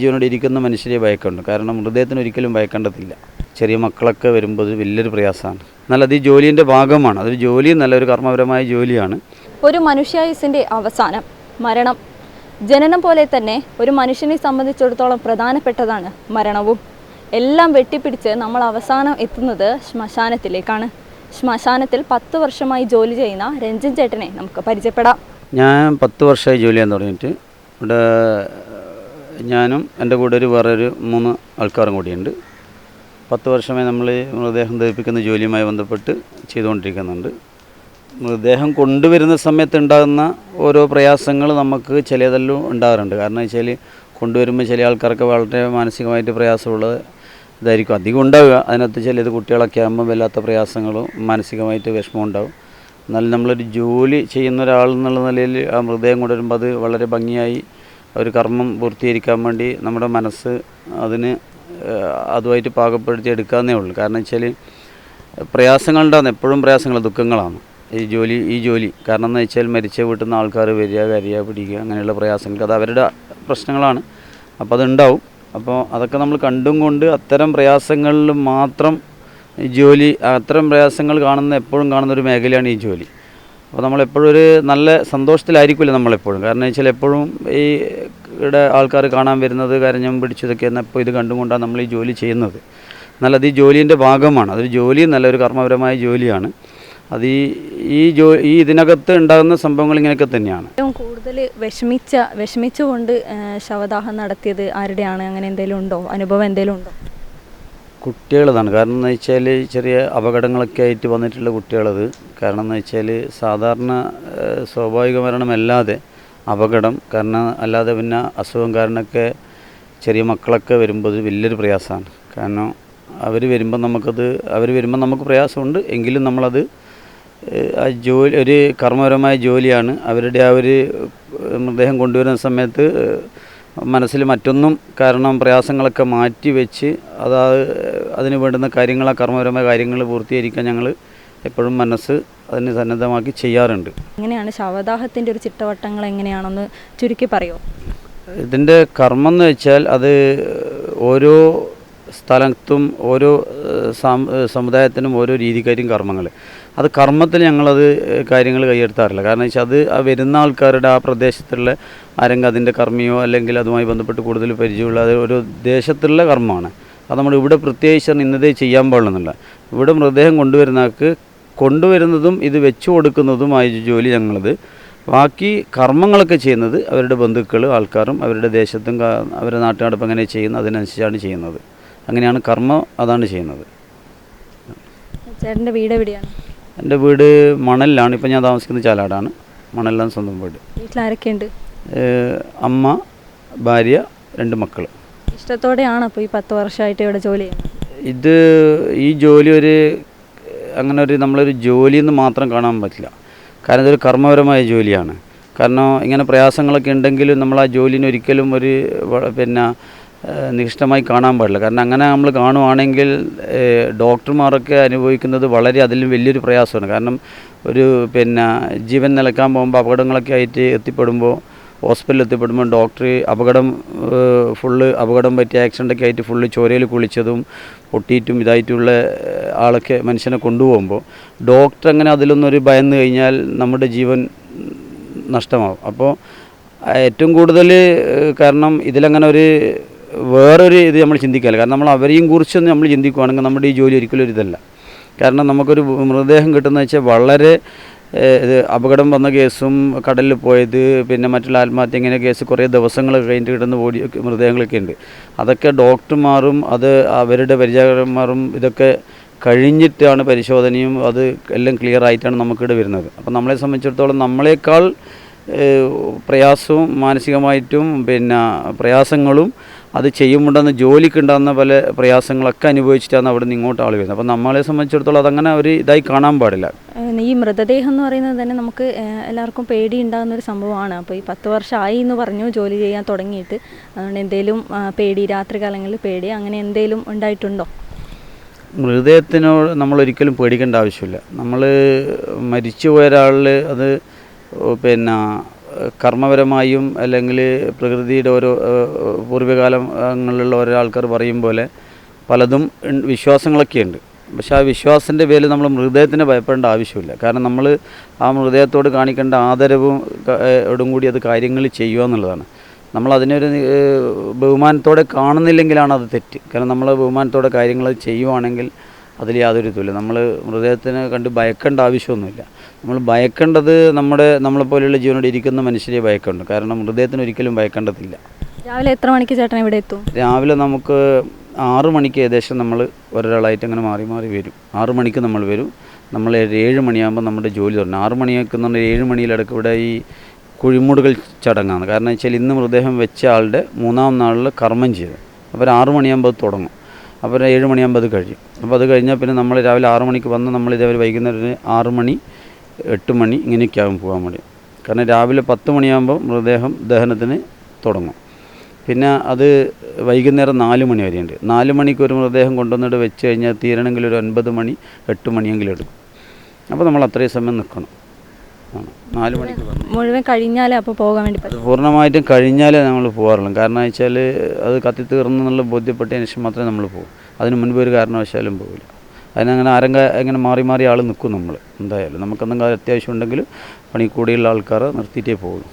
ജീവനോട് ഇരിക്കുന്ന മനുഷ്യരെ ഭയക്കുണ്ട്. കാരണം ഹൃദയത്തിന് ഒരിക്കലും ഭയക്കേണ്ടതില്ല. ചെറിയ മക്കളൊക്കെ വരുമ്പോൾ അത് വലിയൊരു പ്രയാസമാണ്. എന്നാൽ അത് ഈ ജോലിൻ്റെ ഭാഗമാണ്. അതൊരു ജോലി, നല്ലൊരു കർമ്മപരമായ ജോലിയാണ്. ഒരു മനുഷ്യായുസിൻ്റെ അവസാനം മരണം. ജനനം പോലെ തന്നെ ഒരു മനുഷ്യനെ സംബന്ധിച്ചിടത്തോളം പ്രധാനപ്പെട്ടതാണ് മരണവും. എല്ലാം വെട്ടിപ്പിടിച്ച് നമ്മൾ അവസാനം എത്തുന്നത് ശ്മശാനത്തിലേക്കാണ്. ശ്മശാനത്തിൽ 10 വർഷമായി ജോലി ചെയ്യുന്ന രഞ്ജൻ ചേട്ടനെ നമുക്ക് പരിചയപ്പെടാം. ഞാൻ 10 വർഷമായി ജോലി ചെയ്യാൻ തുടങ്ങിയിട്ട്. ഇവിടെ ഞാനും എൻ്റെ കൂടെ വേറൊരു 3 ആൾക്കാരും കൂടിയുണ്ട്. 10 വർഷമായി നമ്മൾ മൃതദേഹം ദഹിപ്പിക്കുന്ന ജോലിയുമായി ബന്ധപ്പെട്ട് ചെയ്തുകൊണ്ടിരിക്കുന്നുണ്ട്. മൃതദേഹം കൊണ്ടുവരുന്ന സമയത്ത് ഉണ്ടാകുന്ന ഓരോ പ്രയാസങ്ങൾ നമുക്ക് ചിലതെല്ലാം ഉണ്ടാകാറുണ്ട്. കാരണം വെച്ചാൽ കൊണ്ടുവരുമ്പോൾ ചില ആൾക്കാർക്ക് വളരെ മാനസികമായിട്ട് പ്രയാസമുള്ളത് ഇതായിരിക്കും അധികം ഉണ്ടാവുക. അതിനകത്ത് ചിലത് കുട്ടികളൊക്കെ ആകുമ്പോൾ വല്ലാത്ത പ്രയാസങ്ങളും മാനസികമായിട്ട് വിഷമം ഉണ്ടാവും. എന്നാലും നമ്മളൊരു ജോലി ചെയ്യുന്ന ഒരാൾ എന്നുള്ള നിലയിൽ ആ മൃതദേഹം കൊണ്ടുവരുമ്പോൾ അത് വളരെ ഭംഗിയായി ഒരു കർമ്മം പൂർത്തീകരിക്കാൻ വേണ്ടി നമ്മുടെ മനസ്സ് അതിന് അതുമായിട്ട് പാകപ്പെടുത്തി എടുക്കാവുന്നേ ഉള്ളൂ. കാരണം വെച്ചാൽ പ്രയാസങ്ങളുണ്ടാകുന്ന എപ്പോഴും പ്രയാസങ്ങൾ, ദുഃഖങ്ങളാണ് ഈ ജോലി. കാരണം എന്ന് വെച്ചാൽ മരിച്ച വീട്ടിൽ നിന്ന് ആൾക്കാർ വരിക, കരയുക, പിടിക്കുക, അങ്ങനെയുള്ള പ്രയാസങ്ങൾക്ക് അത് അവരുടെ പ്രശ്നങ്ങളാണ്. അപ്പോൾ അതുണ്ടാവും. അപ്പോൾ അതൊക്കെ നമ്മൾ കണ്ടും കൊണ്ട് അത്തരം പ്രയാസങ്ങളിൽ മാത്രം അത്തരം പ്രയാസങ്ങൾ എപ്പോഴും കാണുന്ന ഒരു മേഖലയാണ് ഈ ജോലി. അപ്പോൾ നമ്മളെപ്പോഴും ഒരു നല്ല സന്തോഷത്തിലായിരിക്കില്ല നമ്മളെപ്പോഴും. കാരണം വെച്ചാൽ എപ്പോഴും ഈ ഇവിടെ ആൾക്കാർ കാണാൻ വരുന്നത് കരഞ്ഞും പിടിച്ചതൊക്കെ എന്നപ്പോൾ ഇത് കണ്ടുകൊണ്ടാണ് നമ്മൾ ഈ ജോലി ചെയ്യുന്നത്. എന്നാൽ അത് ഈ ജോലീൻ്റെ ഭാഗമാണ്. അതൊരു ജോലി, നല്ലൊരു കർമ്മപരമായ ജോലിയാണ്. അത് ഈ ഇതിനകത്ത് ഉണ്ടാകുന്ന സംഭവങ്ങൾ ഇങ്ങനെയൊക്കെ തന്നെയാണ്. ഏറ്റവും കൂടുതൽ വിഷമിച്ചുകൊണ്ട് ശവദാഹം നടത്തിയത് ആരുടെയാണ്? അങ്ങനെ എന്തെങ്കിലും ഉണ്ടോ? അനുഭവം എന്തെങ്കിലും ഉണ്ടോ? കുട്ടികളതാണ്. കാരണം എന്ന് വെച്ചാൽ ചെറിയ അപകടങ്ങളൊക്കെ ആയിട്ട് വന്നിട്ടുള്ള കുട്ടികളത്. കാരണം എന്ന് വെച്ചാൽ സാധാരണ സ്വാഭാവിക മരണമല്ലാതെ അപകടം, കാരണം അല്ലാതെ പിന്നെ അസുഖം കാരണമൊക്കെ ചെറിയ മക്കളൊക്കെ വരുമ്പോൾ അത് വലിയൊരു പ്രയാസമാണ്. കാരണം അവർ വരുമ്പോൾ നമുക്ക് പ്രയാസമുണ്ട്. എങ്കിലും നമ്മളത് ആ ജോലി ഒരു കർമ്മപരമായ ജോലിയാണ്. അവരുടെ ആ ഒരു മൃതദേഹം കൊണ്ടുവരുന്ന സമയത്ത് മനസ്സിൽ മറ്റൊന്നും കാരണം പ്രയാസങ്ങളൊക്കെ മാറ്റി വെച്ച് അതിന് വേണ്ടുന്ന കാര്യങ്ങൾ, ആ കർമ്മപരമായ കാര്യങ്ങൾ പൂർത്തീകരിക്കാൻ ഞങ്ങൾ എപ്പോഴും മനസ്സ് അതിന് സന്നദ്ധമാക്കി ചെയ്യാറുണ്ട്. എങ്ങനെയാണ് ശവദാഹത്തിൻ്റെ ഒരു ചിട്ടവട്ടങ്ങൾ എങ്ങനെയാണെന്ന് ചുരുക്കി പറയുമോ? ഇതിൻ്റെ കർമ്മം എന്ന് വെച്ചാൽ അത് ഓരോ സ്ഥലത്തും ഓരോ സമുദായത്തിനും ഓരോ രീതിക്കായിരിക്കും കർമ്മങ്ങൾ. അത് കർമ്മത്തിൽ ഞങ്ങളത് കാര്യങ്ങൾ കൈയെടുത്താറില്ല. കാരണം വെച്ചാൽ അത് ആ വരുന്ന ആൾക്കാരുടെ ആ പ്രദേശത്തുള്ള ആരെങ്കിലും അതിൻ്റെ കർമ്മിയോ അല്ലെങ്കിൽ അതുമായി ബന്ധപ്പെട്ട് കൂടുതൽ പരിചയമുള്ള അത് ഒരു ദേശത്തുള്ള കർമ്മമാണ്. അത് നമ്മൾ ഇവിടെ പ്രത്യേകിച്ച് ഇന്നതേ ചെയ്യാൻ പാടില്ലെന്നില്ല. ഇവിടെ മൃതദേഹം കൊണ്ടുവരുന്നതും ഇത് വെച്ചു കൊടുക്കുന്നതുമായ ജോലി ഞങ്ങളത്. ബാക്കി കർമ്മങ്ങളൊക്കെ ചെയ്യുന്നത് അവരുടെ ബന്ധുക്കൾ, ആൾക്കാരും അവരുടെ ദേശത്തും അവരുടെ നാട്ടുനടപ്പ് എങ്ങനെ ചെയ്യുന്നത് അതിനനുസരിച്ചാണ് ചെയ്യുന്നത്. അങ്ങനെയാണ് കർമ്മം, അതാണ് ചെയ്യുന്നത്. ചേട്ടൻ്റെ വീട് എവിടെയാണ്? എൻ്റെ വീട് മണലിലാണ്. ഇപ്പം ഞാൻ താമസിക്കുന്നത് ചാലാടാണ്. മണലിലാണ് സ്വന്തം വീട്. വീട്ടിലാരൊക്കെയുണ്ട്? അമ്മ, ഭാര്യ, 2 മക്കൾ. ഇഷ്ടത്തോടെയാണ് അപ്പോൾ ഈ 10 വർഷമായിട്ട് ഇവിടെ ജോലി ചെയ്യുന്നത്? ഈ ജോലി നമ്മളൊരു ജോലിയെന്ന് മാത്രം കാണാൻ പറ്റില്ല. കാരണം ഇതൊരു കർമ്മപരമായ ജോലിയാണ്. കാരണം ഇങ്ങനെ പ്രയാസങ്ങളൊക്കെ ഉണ്ടെങ്കിലും നമ്മൾ ആ ജോലിനെ ഒരിക്കലും നിഷ്ഠമായി കാണാൻ പാടില്ല. കാരണം അങ്ങനെ നമ്മൾ കാണുവാണെങ്കിൽ ഡോക്ടർമാരൊക്കെ അനുഭവിക്കുന്നത് വളരെ അതിലും വലിയൊരു പ്രയാസമാണ്. കാരണം ഒരു ജീവൻ നിലക്കാൻ പോകുമ്പോൾ അപകടങ്ങളൊക്കെ ആയിട്ട് ഹോസ്പിറ്റലിൽ എത്തിപ്പെടുമ്പോൾ ഡോക്ടർ അപകടം പറ്റിയ ആക്സിഡൻ്റൊക്കെ ആയിട്ട് ഫുള്ള് ചോരയിൽ കുളിച്ചതും പൊട്ടിയിട്ടും ഇതായിട്ടുള്ള മനുഷ്യനെ കൊണ്ടുപോകുമ്പോൾ ഡോക്ടർ അങ്ങനെ അതിലൊന്നൊരു ഭയന്ന് കഴിഞ്ഞാൽ നമ്മുടെ ജീവൻ നഷ്ടമാവും. അപ്പോൾ ഏറ്റവും കൂടുതൽ കാരണം ഇതിലങ്ങനെ വേറൊരു ഇത് നമ്മൾ ചിന്തിക്കാറില്ല. കാരണം നമ്മൾ അവരെയും കുറിച്ചൊന്നും നമ്മൾ ചിന്തിക്കുകയാണെങ്കിൽ നമ്മുടെ ഈ ജോലി ഒരിക്കലും ഒരു ഇതല്ല. കാരണം നമുക്കൊരു മൃതദേഹം കിട്ടുന്നത് വെച്ചാൽ വളരെ അപകടം വന്ന കേസും കടലിൽ പോയത് മറ്റുള്ള ആത്മഹത്യ ഇങ്ങനെ കേസ് കുറേ ദിവസങ്ങൾ കഴിഞ്ഞിട്ട് കിട്ടുന്ന മൃതദേഹങ്ങളൊക്കെ ഉണ്ട്. അതൊക്കെ ഡോക്ടർമാരും അവരുടെ പരിചാരകന്മാരും ഇതൊക്കെ കഴിഞ്ഞിട്ടാണ് പരിശോധനയും അത് എല്ലാം ക്ലിയർ ആയിട്ടാണ് നമുക്കിവിടെ വരുന്നത്. അപ്പോൾ നമ്മളെ സംബന്ധിച്ചിടത്തോളം നമ്മളെക്കാൾ പ്രയാസവും മാനസികമായിട്ടും പ്രയാസങ്ങളും അത് ചെയ്യുമ്പോണ്ടെന്ന് ജോലിക്കുണ്ടാകുന്ന പല പ്രയാസങ്ങളൊക്കെ അനുഭവിച്ചിട്ടാണ് അവിടെ നിന്ന് ഇങ്ങോട്ട് ആൾ വരുന്നത്. അപ്പോൾ നമ്മളെ സംബന്ധിച്ചിടത്തോളം അതങ്ങനെ ഒരു ഇതായി കാണാൻ പാടില്ല. ഈ മൃതദേഹം എന്ന് പറയുന്നത് തന്നെ നമുക്ക് എല്ലാവർക്കും പേടി ഉണ്ടാകുന്നൊരു സംഭവമാണ്. അപ്പോൾ ഈ 10 വർഷമായി എന്ന് പറഞ്ഞു ജോലി ചെയ്യാൻ തുടങ്ങിയിട്ട്. അതുകൊണ്ട് എന്തെങ്കിലും പേടി, രാത്രി കാലങ്ങളിൽ പേടി അങ്ങനെ എന്തെങ്കിലും ഉണ്ടായിട്ടുണ്ടോ? മൃതദേഹത്തിനോട് നമ്മളൊരിക്കലും പേടിക്കേണ്ട ആവശ്യമില്ല. നമ്മൾ മരിച്ചുപോയ ഒരാളിൽ അത് കർമ്മപരമായും അല്ലെങ്കിൽ പ്രകൃതിയുടെ ഓരോ പൂർവ്വകാലങ്ങളിലുള്ള ഓരോ ആൾക്കാർ പറയും പോലെ പലതും വിശ്വാസങ്ങളൊക്കെ ഉണ്ട്. പക്ഷേ ആ വിശ്വാസത്തിൻ്റെ പേരിൽ നമ്മൾ മൃതദേഹത്തിന് ഭയപ്പെടേണ്ട ആവശ്യമില്ല. കാരണം നമ്മൾ ആ മൃതദേഹത്തോട് കാണിക്കേണ്ട ആദരവും ഓടും കൂടി അത് കാര്യങ്ങൾ ചെയ്യുക എന്നുള്ളതാണ്. നമ്മളതിനൊരു ബഹുമാനത്തോടെ കാണുന്നില്ലെങ്കിലാണ് അത് തെറ്റ്. കാരണം നമ്മൾ ബഹുമാനത്തോടെ കാര്യങ്ങൾ ചെയ്യുവാണെങ്കിൽ അതിൽ യാതൊരു ഇതുമില്ല. നമ്മൾ മൃതദേഹത്തിനെ കണ്ട് ഭയക്കേണ്ട ആവശ്യമൊന്നുമില്ല. നമ്മൾ ഭയക്കേണ്ടത് നമ്മളെപ്പോലെയുള്ള ജീവനോട് ഇരിക്കുന്ന മനുഷ്യരെ ഭയക്കേണ്ട. കാരണം മൃതദേഹത്തിന് ഒരിക്കലും ഭയക്കേണ്ടതില്ല. രാവിലെ എത്ര മണിക്ക് ചേട്ടൻ ഇവിടെ എത്തും? രാവിലെ നമുക്ക് 6 മണിക്ക് ഏകദേശം നമ്മൾ ഒരാളായിട്ട് അങ്ങനെ മാറി മാറി വരും. 6 മണിക്ക് നമ്മൾ വരും. നമ്മൾ 7 മണിയാകുമ്പോൾ നമ്മുടെ ജോലി തുടങ്ങും. 6 മണിയൊക്കെ 7 മണിയിലടക്കം ഇവിടെ ഈ കുഴിമുടുകൾ ചടങ്ങാണ്. കാരണം വെച്ചാൽ ഇന്ന് മൃതദേഹം വെച്ച ആളുടെ 3-ാം നാളിൽ കർമ്മം ചെയ്ത് അപ്പോൾ 6 മണിയാകുമ്പോൾ അത് തുടങ്ങും. അപ്പോൾ 7 മണിയാകുമ്പോൾ അത് കഴിയും. അപ്പോൾ അത് കഴിഞ്ഞാൽ പിന്നെ നമ്മൾ രാവിലെ 6 മണിക്ക് വന്ന് നമ്മൾ ഇതേവരെ വൈകുന്നേരം 6 മണി 8 മണി ഇങ്ങനെയൊക്കെ ആകും പോകാൻ വേണ്ടി. കാരണം രാവിലെ 10 മണിയാകുമ്പോൾ മൃതദേഹം ദഹനത്തിന് തുടങ്ങും. പിന്നെ അത് വൈകുന്നേരം 4 മണി വരെയുണ്ട്. 4 മണിക്ക് ഒരു മൃതദേഹം കൊണ്ടുവന്നിട്ട് വെച്ച് കഴിഞ്ഞാൽ തീരണമെങ്കിൽ ഒരു 9 മണി 8 മണിയെങ്കിലും എടുക്കും. അപ്പോൾ നമ്മൾ അത്രയും സമയം നിൽക്കണം. 4 മണിക്ക് മുഴുവൻ കഴിഞ്ഞാലേ അപ്പോൾ പോകാൻ വേണ്ടി പറ്റും. പൂർണ്ണമായിട്ടും കഴിഞ്ഞാലേ നമ്മൾ പോകാറുള്ളൂ. കാരണം വെച്ചാൽ അത് കത്തി തീർന്നെന്നുള്ള ബോധ്യപ്പെട്ടതിന് ശേഷം മാത്രമേ നമ്മൾ പോകും. അതിന് മുൻപ് ഒരു കാരണവശാലും പോകില്ല. അതിനങ്ങനെ എങ്ങനെ മാറി മാറി ആൾ നിൽക്കും. നമ്മൾ എന്തായാലും നമുക്കെന്തെങ്കിലും അത്യാവശ്യം ഉണ്ടെങ്കിൽ പണി കൂടിയുള്ള ആൾക്കാരെ നിർത്തിയിട്ടേ പോകുള്ളൂ.